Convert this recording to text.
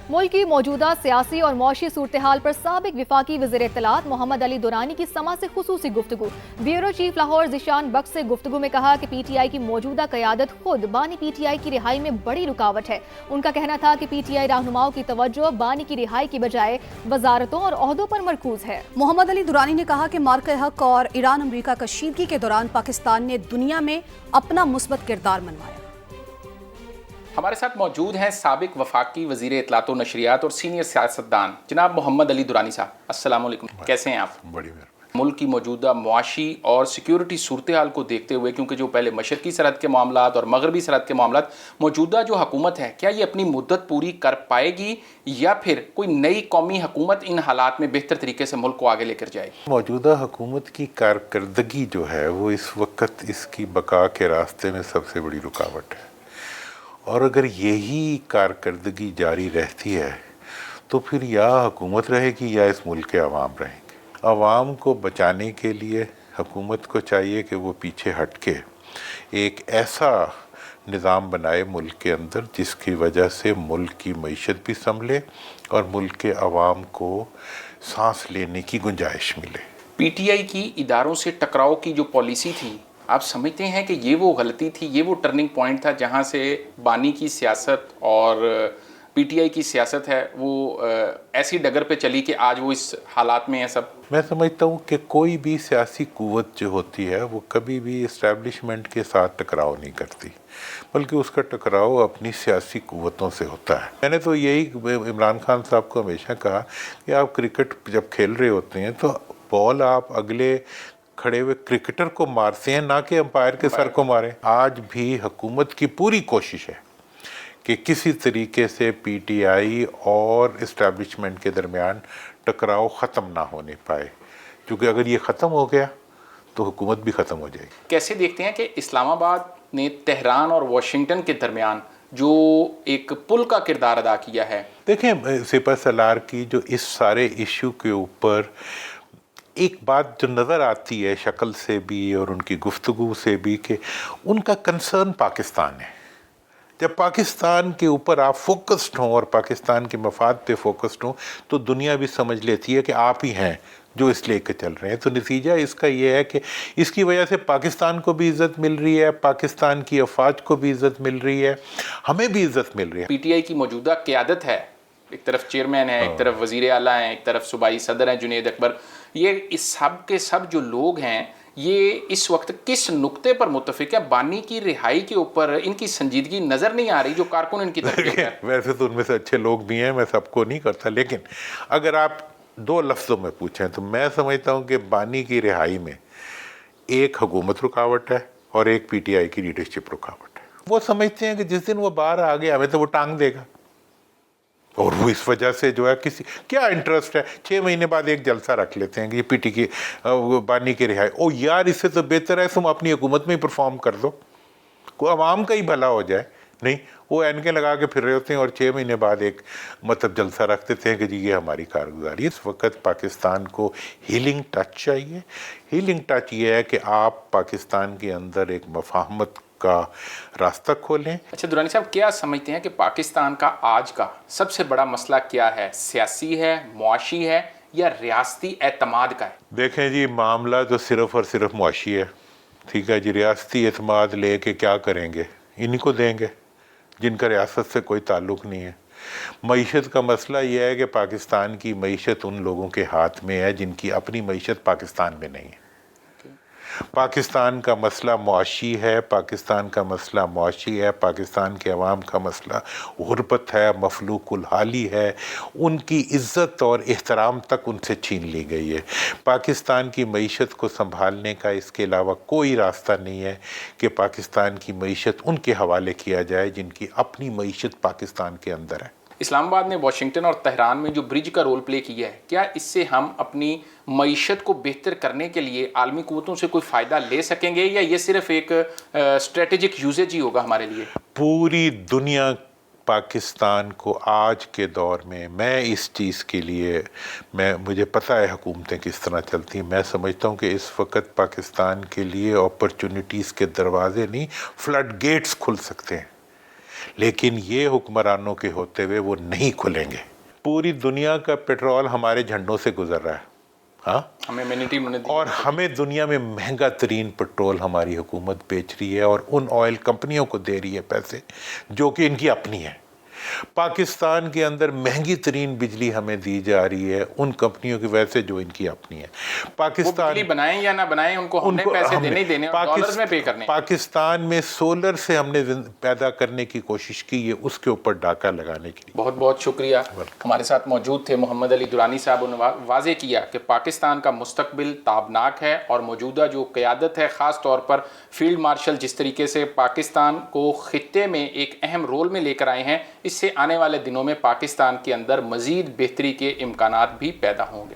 मुल्क की मौजूदा सियासी और मौशी सूरत-ए-हाल पर साबिक वफाकी वज़ीर इत्तलात मोहम्मद अली दुरानी की समा से खुसूसी गुफ्तगू। ब्यूरो चीफ लाहौर ज़ीशान बख्श से गुफ्तगू में कहा कि PTI की मौजूदा क़यादत खुद बानी PTI की रिहाई में बड़ी रुकावट है। उनका कहना था कि PTI रहनुमाओं की तवज्जो बानी की रिहाई की बजाय वजारतों और ओहदों पर मरकूज है। मोहम्मद अली दुरानी ने कहा कि मार्के-हक और ईरान अमरीका कशीदगी के दौरान पाकिस्तान ने दुनिया में अपना मुस्बत किरदार मनवाया। हमारे साथ मौजूद हैं साबिक वफाकी वज़ीर इत्तलात व नशरियात और सीनियर सियासतदान जनाब मोहम्मद अली दुरानी साहब। अस्सलाम वालेकुम, कैसे हैं आप? बड़ी मेहरबानी। मुल्क की मौजूदा मुआशी और सिक्योरिटी सूरत हाल को देखते हुए, क्योंकि जो पहले मशरकी सरहद के मामलात और मगरबी सरहद के मामलात, मौजूदा जो हुकूमत है क्या ये अपनी मुद्दत पूरी कर पाएगी या फिर कोई नई कौमी हुकूमत इन हालात में बेहतर तरीके से मुल्क को आगे लेकर जाएगी? मौजूदा हुकूमत की कारकर्दगी जो है वो इस वक्त इसकी बका के रास्ते में सबसे बड़ी रुकावट है, और अगर यही कारकर्दगी जारी रहती है तो फिर या हुकूमत रहेगी या इस मुल्क के अवाम रहेंगे। अवाम को बचाने के लिए हुकूमत को चाहिए कि वो पीछे हट के एक ऐसा निज़ाम बनाए मुल्क के अंदर जिसकी वजह से मुल्क की मईशत भी संभले और मुल्क के अवाम को सांस लेने की गुंजाइश मिले। PTI की इदारों से टकराव की जो पॉलिसी थी, आप समझते हैं कि ये वो गलती थी, ये वो टर्निंग पॉइंट था जहाँ से बानी की सियासत और PTI की सियासत है वो ऐसी डगर पे चली कि आज वो इस हालात में है सब? मैं समझता हूँ कि कोई भी सियासी कुव्वत जो होती है वो कभी भी इस्टेब्लिशमेंट के साथ टकराव नहीं करती, बल्कि उसका टकराव अपनी सियासी कुव्वतों से होता है। मैंने तो यही इमरान खान साहब को हमेशा कहा कि आप क्रिकेट जब खेल रहे होते हैं तो बॉल आप अगले खड़े हुए क्रिकेटर को मारते हैं, ना कि अंपायर के सर को मारें। आज भी हुकूमत की पूरी कोशिश है कि किसी तरीके से PTI और इस्टेब्लिशमेंट के दरमियान टकराव ख़त्म ना होने पाए, क्योंकि अगर ये ख़त्म हो गया तो हुकूमत भी ख़त्म हो जाएगी। कैसे देखते हैं कि इस्लामाबाद ने तेहरान और वाशिंगटन के दरमियान जो एक पुल का किरदार अदा किया है? देखें, सिपह सलार की जो इस सारे इशू के ऊपर एक बात जो नज़र आती है शक्ल से भी और उनकी गुफ्तगू से भी कि उनका कंसर्न पाकिस्तान है। जब पाकिस्तान के ऊपर आप फोकस्ड हों और पाकिस्तान के मफाद पे फोकस्ड हों तो दुनिया भी समझ लेती है कि आप ही हैं जो इस लेके चल रहे हैं। तो नतीजा इसका ये है कि इसकी वजह से पाकिस्तान को भी इज़्ज़त मिल रही है, पाकिस्तान की अफवाज को भी इज़्ज़त मिल रही है, हमें भी इज़्ज़त मिल रही है। PTI की मौजूदा क़यादत है, एक तरफ चेयरमैन है, एक तरफ वज़ीर आला हैं, एक तरफ सूबाई सदर हैं जुनैद अकबर, ये इस सब के सब जो लोग हैं ये इस वक्त किस नुक्ते पर मुत्तफिक है? बानी की रिहाई के ऊपर इनकी संजीदगी नज़र नहीं आ रही जो कारकुन इनकी तरफ है। वैसे तो उनमें से अच्छे लोग भी हैं, मैं सबको नहीं करता, लेकिन अगर आप दो लफ्ज़ों में पूछें तो मैं समझता हूँ कि बानी की रिहाई में एक हुकूमत रुकावट है और एक PTI की लीडरशिप रुकावट है। वो समझते हैं कि जिस दिन वो बाहर आ गया हमें तो वो टांग देगा, और वो इस वजह से जो है किसी क्या इंटरेस्ट है 6 महीने बाद एक जलसा रख लेते हैं कि ये PTI की बानी की रिहाई। ओ यार, इससे तो बेहतर है तुम अपनी हुकूमत में ही परफॉर्म कर दो, को आवाम का ही भला हो जाए। नहीं, वो एनके लगा के फिर रहे होते हैं और 6 महीने बाद एक मतलब जलसा रख देते हैं कि जी ये हमारी कारगुजारी। इस वक्त पाकिस्तान को हीलिंग टच चाहिए। हीलिंग टच ये है कि आप पाकिस्तान के अंदर एक मफाहमत का रास्ता खोलें। अच्छा दुरानी साहब, क्या समझते हैं कि पाकिस्तान का आज का सबसे बड़ा मसला क्या है? सियासी है, मुआशी है या रियासती एतमाद का है? देखें जी, मामला तो सिर्फ और सिर्फ मुआशी है। ठीक है जी, रियासती एतमाद ले के क्या करेंगे? इन्हीं को देंगे जिनका रियासत से कोई ताल्लुक़ नहीं है। मईशत का मसला यह है कि पाकिस्तान की मईशत उन लोगों के हाथ में है जिनकी अपनी मईशत पाकिस्तान में नहीं है। पाकिस्तान का मसला मुआशी है, पाकिस्तान का मसला मुआशी है, पाकिस्तान के अवाम का मसला गुरबत है, मफलूकुल हाली है, उनकी इज़्ज़त और एहतराम तक उनसे छीन ली गई है। पाकिस्तान की मईशत को संभालने का इसके अलावा कोई रास्ता नहीं है कि पाकिस्तान की मईशत उनके हवाले किया जाए जिनकी अपनी मईशत पाकिस्तान के अंदर है। इस्लामाबाद ने वाशिंगटन और तेहरान में जो ब्रिज का रोल प्ले किया है, क्या इससे हम अपनी मईशत को बेहतर करने के लिए आलमी कुव्वतों से कोई फ़ायदा ले सकेंगे या ये सिर्फ एक स्ट्रेटेजिक यूजेज ही होगा हमारे लिए? पूरी दुनिया पाकिस्तान को आज के दौर में, मैं इस चीज़ के लिए मुझे पता है हुकूमतें किस तरह चलती हैं। मैं समझता हूँ कि इस वक्त पाकिस्तान के लिए अपॉर्चुनिटीज़ के दरवाजे नहीं, फ्लड गेट्स खुल सकते हैं। لیکن یہ حکمرانوں کے ہوتے ہوئے وہ نہیں کھلیں گے۔ پوری دنیا کا پیٹرول ہمارے جھنڈوں سے گزر رہا ہے، ہاں، ہمیں امینٹی انہوں نے دی، اور ہمیں دنیا میں مہنگا ترین پیٹرول ہماری حکومت بیچ رہی ہے اور ان آئل کمپنیوں کو دے رہی ہے پیسے جو کہ ان کی اپنی ہیں۔ پاکستان کے اندر مہنگی ترین بجلی ہمیں دی جا رہی ہے ان کمپنیوں کی وجہ سے جو ان کی اپنی ہے۔ وہ پاکستان بجلی بنائیں یا نہ بنائیں ان کو ہم نے پیسے دینے ہی دینے اور ڈالرز میں پے کرنے۔ پاکستان میں سولر سے ہم نے پیدا کرنے کی کوشش کی، یہ اس کے اوپر ڈاکہ لگانے کے لیے۔ بہت بہت شکریہ۔ ہمارے ساتھ موجود تھے محمد علی درانی صاحب، انہوں نے واضح کیا کہ پاکستان کا مستقبل تابناک ہے اور موجودہ جو قیادت ہے، خاص طور پر فیلڈ مارشل جس طریقے سے پاکستان کو خطے میں ایک اہم رول میں لے کر آئے ہیں، اس سے آنے والے دنوں میں پاکستان کے اندر مزید بہتری کے امکانات بھی پیدا ہوں گے۔